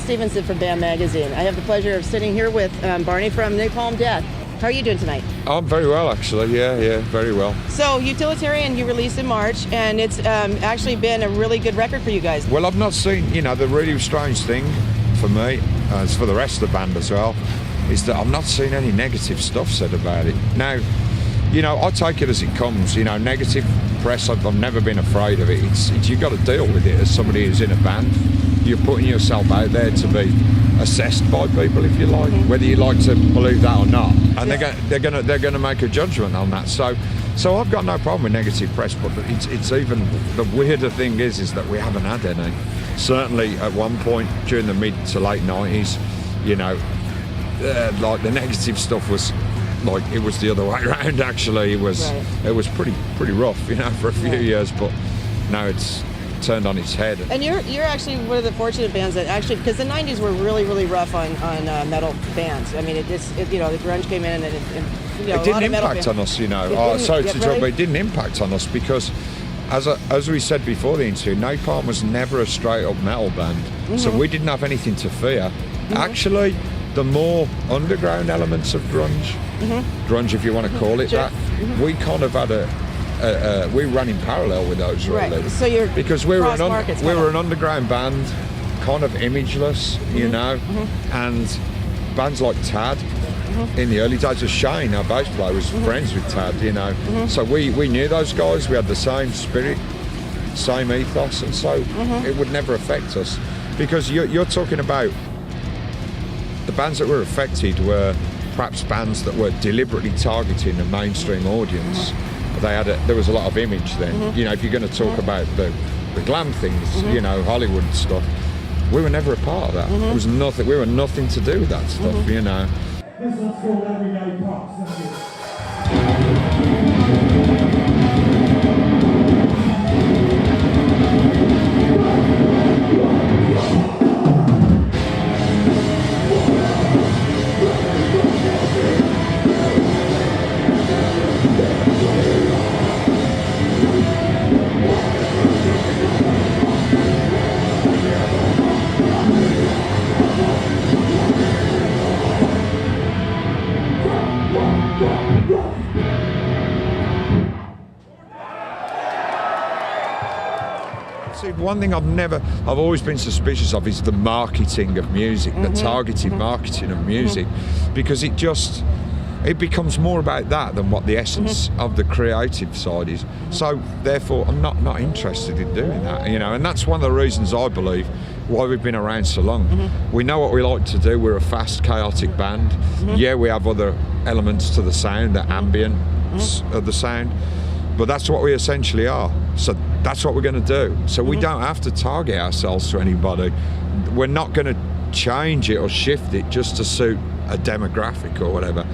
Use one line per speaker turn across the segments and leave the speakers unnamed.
Stevenson from BAM Magazine. I have the pleasure of sitting here with Barney from Napalm Death. How are you doing tonight?
I'm very well, actually. Yeah, very well.
So, Utilitarian, you released in March, and it's actually been a really good record for you guys.
Well, I've not seen, the really strange thing for me, as for the rest of the band as well, is that I've not seen any negative stuff said about it. Now, I take it as it comes. Negative press, I've never been afraid of it. It's you've got to deal with it as somebody who's in a band. You're putting yourself out there to be assessed by people, if you like, whether you like to believe that or not, and they're going to make a judgment on that. So I've got no problem with negative press, but it's even the weirder thing is that we haven't had any. Certainly at one point during the mid to late 90s, like the negative stuff was like it was the other way around. Actually, it was pretty rough, for a few years, but now it's turned on its head.
And you're actually one of the fortunate bands that actually, because the 90s were really rough on metal bands. I mean, the grunge came in and
it didn't impact on us, sorry to interrupt, but it didn't impact on us because, as we said before the interview, Napalm was never a straight up metal band, so we didn't have anything to fear. Actually, the more underground elements of grunge, if you want to call it that, we kind of had we ran in parallel with those, really.
Right. So you're
because we were an underground band, kind of imageless, and bands like Tad. In the early days of Shane, our bass player, was friends with Tad, So we knew those guys. We had the same spirit, same ethos, and so it would never affect us. Because you're talking about the bands that were affected were perhaps bands that were deliberately targeting a mainstream audience. There was a lot of image then. If you're going to talk about the glam things, Hollywood stuff, we were never a part of that. There was nothing. We were nothing to do with that stuff.
This one's called Everyday Pops. Thank you.
See, one thing I've always been suspicious of is the marketing of music, the targeted marketing of music, because it becomes more about that than what the essence of the creative side is. So therefore, I'm not interested in doing that, and that's one of the reasons I believe why we've been around so long. We know what we like to do. We're a fast, chaotic band. Yeah, we have other elements to the sound, the ambient of the sound, but that's what we essentially are. So that's what we're going to do. So we don't have to target ourselves to anybody. We're not going to change it or shift it just to suit a demographic or whatever.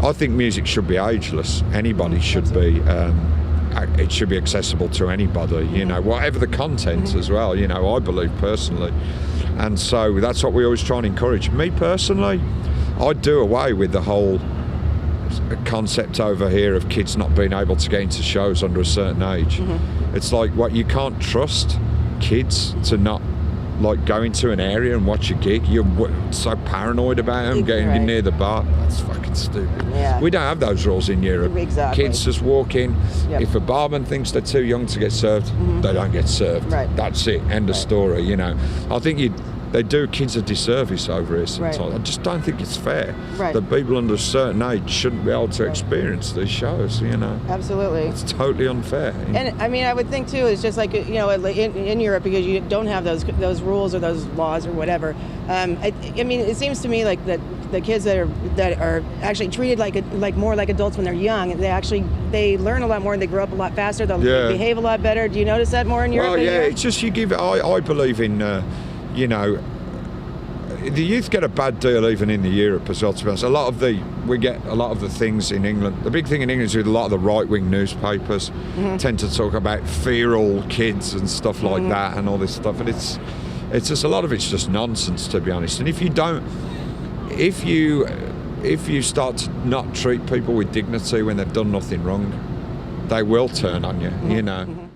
I think music should be ageless. Anybody should be. It should be accessible to anybody. Whatever the content as well. I believe personally, and so that's what we always try and encourage. Me personally, I'd do away with the whole concept over here of kids not being able to get into shows under a certain age. It's like you can't trust kids to not like going to an area and watch a gig. You're so paranoid about them getting
Right.
near the bar. That's fucking stupid.
Yeah.
We don't have those rules in Europe.
Exactly.
Kids just walk in.
Yep.
If a barman thinks they're too young to get served, they don't get served.
Right.
That's it. End of story. You know, I think they do kids a disservice over here sometimes.
Right.
I just don't think it's fair
Right.
that people under a certain age shouldn't be able to experience these shows. You know,
Absolutely.
it's totally unfair.
And I mean, I would think too, it's just like, you know, in Europe, because you don't have those rules or those laws or whatever. I mean, it seems to me like that the kids that are actually treated like more like adults when they're young, they learn a lot more and they grow up a lot faster. They behave a lot better. Do you notice that more in Europe?
Well, yeah, it's just you give it. I believe in, you know, the youth get a bad deal even in the Europe as well. To be honest, we get a lot of the things in England. The big thing in England is with a lot of the right-wing newspapers tend to talk about feral kids and stuff like that and all this stuff, and it's just a lot of it's just nonsense, to be honest. And if you start to not treat people with dignity when they've done nothing wrong, they will turn on you. You know.